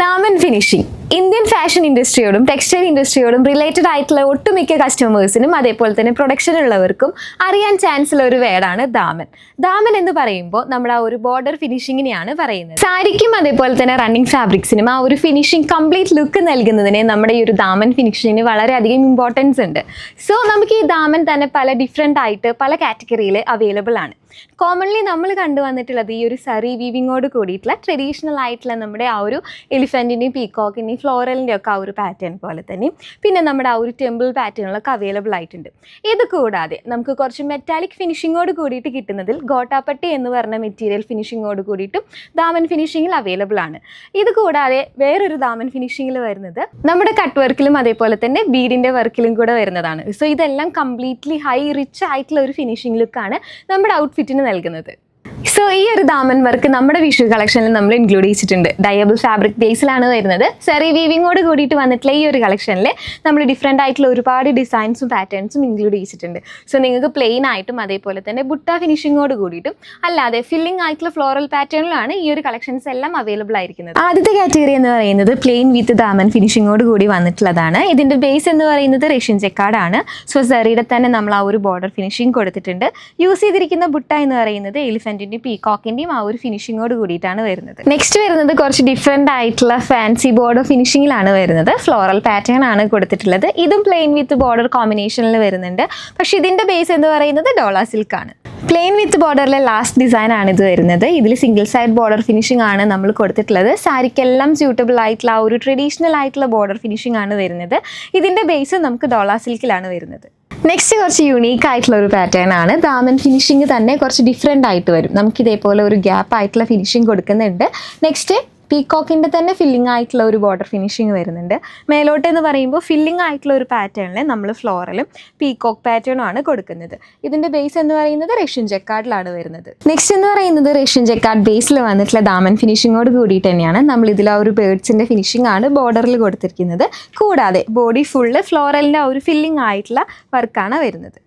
Daman finishing Indian fashion ഇൻഡസ്ട്രിയോടും textile ഇൻഡസ്ട്രിയോടും related ആയിട്ടുള്ള ഒട്ടുമിക്ക കസ്റ്റമേഴ്സിനും അതേപോലെ തന്നെ പ്രൊഡക്ഷനുള്ളവർക്കും അറിയാൻ ചാൻസ് ഉള്ള ഒരു വേർഡാണ് ദാമൻ. ദാമൻ എന്ന് പറയുമ്പോൾ നമ്മൾ ആ ഒരു ബോർഡർ ഫിനിഷിങ്ങിനെയാണ് പറയുന്നത്. സാരിക്കും അതേപോലെ തന്നെ റണ്ണിങ് ഫാബ്രിക്സിനും ആ ഒരു ഫിനിഷിംഗ് കംപ്ലീറ്റ് ലുക്ക് നൽകുന്നതിന് നമ്മുടെ ഈ ഒരു ദാമൻ ഫിനിഷിങ്ങിന് വളരെയധികം ഇമ്പോർട്ടൻസ് ഉണ്ട്. സോ നമുക്ക് ഈ ദാമൻ തന്നെ പല ഡിഫറെൻ്റ് ആയിട്ട് പല കാറ്റഗറിയിൽ അവൈലബിൾ ആണ്. കോമൺലി നമ്മൾ കണ്ടുവന്നിട്ടുള്ളത് ഈ ഒരു സറി വീവിങ്ങോട് കൂടിയിട്ടുള്ള ട്രഡീഷണൽ ആയിട്ടുള്ള നമ്മുടെ ആ ഒരു എലിഫൻറ്റിൻ്റെയും പീക്കോക്കിൻ്റെയും ഫ്ലോറലിൻ്റെ ഒക്കെ ആ ഒരു പാറ്റേൺ പോലെ തന്നെ പിന്നെ നമ്മുടെ ആ ഒരു ടെമ്പിൾ പാറ്റേണുകളൊക്കെ അവൈലബിൾ ആയിട്ടുണ്ട്. ഇത് കൂടാതെ നമുക്ക് കുറച്ച് മെറ്റാലിക് ഫിനിഷിങ്ങോട് കൂടിയിട്ട് കിട്ടുന്നതിൽ ഗോട്ടാപ്പട്ടി എന്ന് പറഞ്ഞ മെറ്റീരിയൽ ഫിനിഷിങ്ങോട് കൂടിയിട്ടും ദാമൻ ഫിനിഷിങ്ങിൽ അവൈലബിൾ ആണ്. ഇത് കൂടാതെ വേറൊരു ദാമൻ ഫിനിഷിങ്ങിൽ വരുന്നത് നമ്മുടെ കട്ട് വർക്കിലും അതേപോലെ തന്നെ ബീഡിൻ്റെ വർക്കിലും കൂടെ വരുന്നതാണ്. സോ ഇതെല്ലാം കംപ്ലീറ്റ്ലി ഹൈ റിച്ച് ആയിട്ടുള്ള ഒരു ഫിനിഷിംഗ് ലുക്കാണ് നമ്മുടെ ഔട്ട്ഫിറ്റിന് നൽകുന്നത്. സോ ഈ ഒരു ദാമൻ വർക്ക് നമ്മുടെ വിഷു കളക്ഷനിൽ നമ്മൾ ഇൻക്ലൂഡ് ചെയ്തിട്ടുണ്ട്. ഡയബിൾ ഫാബ്രിക് ബേസിലാണ് വരുന്നത്. സെറി വീവിങ്ങോട് കൂടിയിട്ട് വന്നിട്ടുള്ള ഈ ഒരു കളക്ഷനിൽ നമ്മൾ ഡിഫറെൻ്റ് ആയിട്ടുള്ള ഒരുപാട് ഡിസൈൻസും പാറ്റേൺസും ഇൻക്ലൂഡ് ചെയ്തിട്ടുണ്ട്. സോ നിങ്ങൾക്ക് പ്ലെയിൻ ആയിട്ടും അതേപോലെ തന്നെ ബുട്ട ഫിനിഷിങ്ങോട് കൂടിയിട്ടും അല്ലാതെ ഫില്ലിംഗ് ആയിട്ടുള്ള ഫ്ലോറൽ പാറ്റേണിലാണ് ഈ ഒരു കളക്ഷൻസ് എല്ലാം അവൈലബിൾ ആയിരിക്കുന്നത്. ആദ്യത്തെ കാറ്റഗറി എന്ന് പറയുന്നത് പ്ലെയിൻ വിത്ത് ദാമൻ ഫിനിഷിങ്ങോട് കൂടി വന്നിട്ടുള്ളതാണ്. ഇതിൻ്റെ ബേസ് എന്ന് പറയുന്നത് റഷ്യൻ ജക്കാർഡാണ്. സോ സെറിയുടെ തന്നെ നമ്മൾ ആ ഒരു ബോർഡർ ഫിനിഷിംഗ് കൊടുത്തിട്ടുണ്ട്. യൂസ് ചെയ്തിരിക്കുന്ന ബുട്ട എന്ന് പറയുന്നത് എലിഫൻറ്റിൻ്റെ പീകോക്കിന്റെയും ആ ഒരു ഫിനിഷിങ്ങോട് കൂടിയിട്ടാണ് വരുന്നത്. നെക്സ്റ്റ് വരുന്നത് കുറച്ച് ഡിഫറെൻ്റ് ആയിട്ടുള്ള ഫാൻസി ബോർഡർ ഫിനിഷിങ്ങിലാണ് വരുന്നത്. ഫ്ലോറൽ പാറ്റേൺ ആണ് കൊടുത്തിട്ടുള്ളത്. ഇതും പ്ലെയിൻ വിത്ത് ബോർഡർ കോമ്പിനേഷനിൽ വരുന്നുണ്ട്. പക്ഷെ ഇതിന്റെ ബേസ് എന്ന് പറയുന്നത് ഡോള സിൽക്ക് ആണ്. പ്ലെയിൻ വിത്ത് ബോർഡറിലെ ലാസ്റ്റ് ഡിസൈൻ ആണ് ഇത് വരുന്നത്. ഇതിൽ സിംഗിൾ സൈഡ് ബോർഡർ ഫിനിഷിംഗ് ആണ് നമ്മൾ കൊടുത്തിട്ടുള്ളത്. സാരിക്കെല്ലാം സ്യൂട്ടബിൾ ആയിട്ടുള്ള ആ ഒരു ട്രഡീഷണൽ ആയിട്ടുള്ള ബോർഡർ ഫിനിഷിംഗ് ആണ് വരുന്നത്. ഇതിന്റെ ബേസ് നമുക്ക് ഡോള സിൽക്കിലാണ് വരുന്നത്. നെക്സ്റ്റ് കുറച്ച് യുണീക്ക് ആയിട്ടുള്ള ഒരു പാറ്റേൺ ആണ്. ദാമൻ ഫിനിഷിംഗ് തന്നെ കുറച്ച് ഡിഫറെൻ്റ് ആയിട്ട് വരും. നമുക്ക് ഇതേപോലെ ഒരു ഗ്യാപ്പ് ആയിട്ടുള്ള ഫിനിഷിംഗ് കൊടുക്കുന്നുണ്ട്. നെക്സ്റ്റ് പീകോക്കിൻ്റെ തന്നെ ഫില്ലിംഗ് ആയിട്ടുള്ള ഒരു ബോർഡർ ഫിനിഷിംഗ് വരുന്നുണ്ട്. മേലോട്ട് എന്ന് പറയുമ്പോൾ ഫില്ലിംഗ് ആയിട്ടുള്ള ഒരു പാറ്റേണിൽ നമ്മൾ ഫ്ലോറലും പീകോക്ക് പാറ്റേണും ആണ് കൊടുക്കുന്നത്. ഇതിൻ്റെ ബേസ് എന്ന് പറയുന്നത് റഷ്യൻ ജക്കാർഡിലാണ് വരുന്നത്. നെക്സ്റ്റ് എന്ന് പറയുന്നത് റഷ്യൻ ജക്കാർഡ് ബേസിൽ വന്നിട്ടുള്ള ദാമൻ ഫിനിഷിങ്ങോട് കൂടിയിട്ട് തന്നെയാണ് നമ്മൾ ഇതിൽ ആ ഒരു ബേർഡ്സിൻ്റെ ഫിനിഷിംഗ് ആണ് ബോർഡറിൽ കൊടുത്തിരിക്കുന്നത്. കൂടാതെ ബോഡി ഫുള്ള് ഫ്ലോറലിൻ്റെ ആ ഒരു ഫില്ലിംഗ് ആയിട്ടുള്ള വർക്കാണ് വരുന്നത്.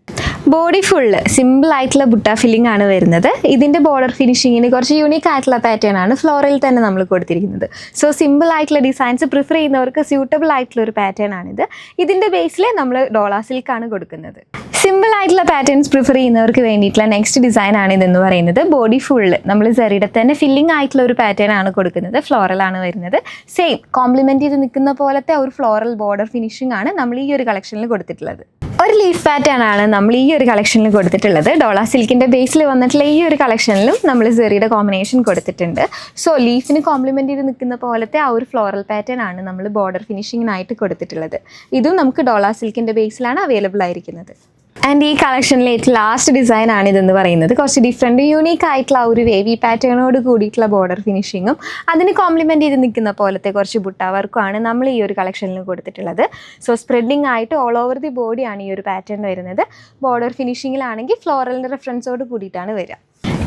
ബോഡി ഫുള്ള് സിമ്പിൾ ആയിട്ടുള്ള ബുട്ട ഫില്ലിംഗ് ആണ് വരുന്നത്. ഇതിൻ്റെ ബോർഡർ ഫിനിഷിങ്ങിന് കുറച്ച് യൂണീക്ക് ആയിട്ടുള്ള പാറ്റേൺ ആണ് ഫ്ലോറിൽ തന്നെ നമ്മൾ കൊടുത്തിരിക്കുന്നത്. സോ സിമ്പിൾ ആയിട്ടുള്ള ഡിസൈൻസ് പ്രിഫർ ചെയ്യുന്നവർക്ക് സ്യൂട്ടബിൾ ആയിട്ടുള്ള ഒരു പാറ്റേൺ ആണിത്. ഇതിൻ്റെ ബേസിൽ നമ്മൾ ഡോള സിൽക്കാണ് കൊടുക്കുന്നത്. സിമ്പിൾ ആയിട്ടുള്ള പാറ്റേൺസ് പ്രിഫർ ചെയ്യുന്നവർക്ക് വേണ്ടിയിട്ടുള്ള നെക്സ്റ്റ് ഡിസൈൻ ആണ് ഇതെന്ന് പറയുന്നത്. ബോഡി ഫുള്ള് നമ്മൾ സെറിയുടെ തന്നെ ഫില്ലിംഗ് ആയിട്ടുള്ള ഒരു പാറ്റേൺ ആണ് കൊടുക്കുന്നത്. ഫ്ലോറലാണ് വരുന്നത്. സെയിം കോംപ്ലിമെൻറ്റ് ചെയ്ത് നിൽക്കുന്ന പോലത്തെ ഒരു ഫ്ലോറൽ ബോർഡർ ഫിനിഷിംഗ് ആണ് നമ്മൾ ഈ ഒരു കളക്ഷനിൽ കൊടുത്തിട്ടുള്ളത്. ഒരു ലീഫ് പാറ്റേൺ ആണ് നമ്മൾ ഈ ഒരു കളക്ഷനിൽ കൊടുത്തിട്ടുള്ളത്. ഡോള സിൽക്കിൻ്റെ ബേസിൽ വന്നിട്ടുള്ള ഈ ഒരു കളക്ഷനിലും നമ്മൾ സെറിയുടെ കോമ്പിനേഷൻ കൊടുത്തിട്ടുണ്ട്. സോ ലീഫിന് കോംപ്ലിമെൻറ്റ് ചെയ്ത് നിൽക്കുന്ന പോലത്തെ ആ ഒരു ഫ്ലോറൽ പാറ്റേൺ ആണ് നമ്മൾ ബോർഡർ ഫിനിഷിങ്ങിനായിട്ട് കൊടുത്തിട്ടുള്ളത്. ഇതും നമുക്ക് ഡോള സിൽക്കിൻ്റെ ബേസിലാണ് അവൈലബിൾ ആയിരിക്കുന്നത്. ആൻഡ് ഈ കളക്ഷനിലെ ഏറ്റവും ലാസ്റ്റ് ഡിസൈൻ ആണ് ഇതെന്ന് പറയുന്നത്. കുറച്ച് ഡിഫറെൻറ്റ് യൂണീക്ക് ആയിട്ടുള്ള ആ ഒരു വേവി പാറ്റേണോട് കൂടിയിട്ടുള്ള ബോർഡർ ഫിനിഷിങ്ങും അതിന് കോംപ്ലിമെൻറ്റ് ചെയ്ത് നിൽക്കുന്ന പോലത്തെ കുറച്ച് ബുട്ട വർക്കുമാണ് നമ്മൾ ഈ ഒരു കളക്ഷനിൽ കൊടുത്തിട്ടുള്ളത്. സോ സ്പ്രെഡിങ് ആയിട്ട് ഓൾ ഓവർ ദി ബോഡിയാണ് ഈ ഒരു പാറ്റേൺ വരുന്നത്. ബോർഡർ ഫിനിഷിങ്ങിലാണെങ്കിൽ ഫ്ലോറലിൻ്റെ റെഫറൻസോട് കൂടിയിട്ടാണ് വരിക.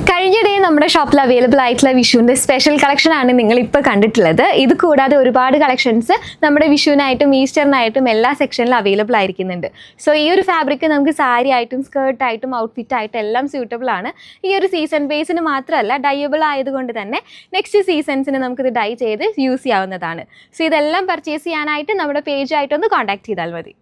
കഴിഞ്ഞിടെ നമ്മുടെ ഷോപ്പിൽ അവൈലബിൾ ആയിട്ടുള്ള വിഷുവിൻ്റെ സ്പെഷ്യൽ കളക്ഷനാണ് നിങ്ങളിപ്പോൾ കണ്ടിട്ടുള്ളത്. ഇത് കൂടാതെ ഒരുപാട് കളക്ഷൻസ് നമ്മുടെ വിഷുവിനായിട്ടും ഈസ്റ്ററിനായിട്ടും എല്ലാ സെക്ഷനിലും അവൈലബിൾ ആയിരിക്കുന്നുണ്ട്. സോ ഈ ഒരു ഫാബ്രിക് നമുക്ക് സാരി ആയിട്ടും സ്കേർട്ടായിട്ടും ഔട്ട്ഫിറ്റായിട്ടും എല്ലാം സ്യൂട്ടബിൾ ആണ്. ഈ ഒരു സീസൺ ബേസിന് മാത്രമല്ല ഡയബിൾ ആയതുകൊണ്ട് തന്നെ നെക്സ്റ്റ് സീസൺസിന് നമുക്കിത് ഡൈ ചെയ്ത് യൂസ് ചെയ്യാവുന്നതാണ്. സോ ഇതെല്ലാം പർച്ചേസ് ചെയ്യാനായിട്ട് നമ്മുടെ പേജായിട്ടൊന്ന് കോൺടാക്ട് ചെയ്താൽ മതി.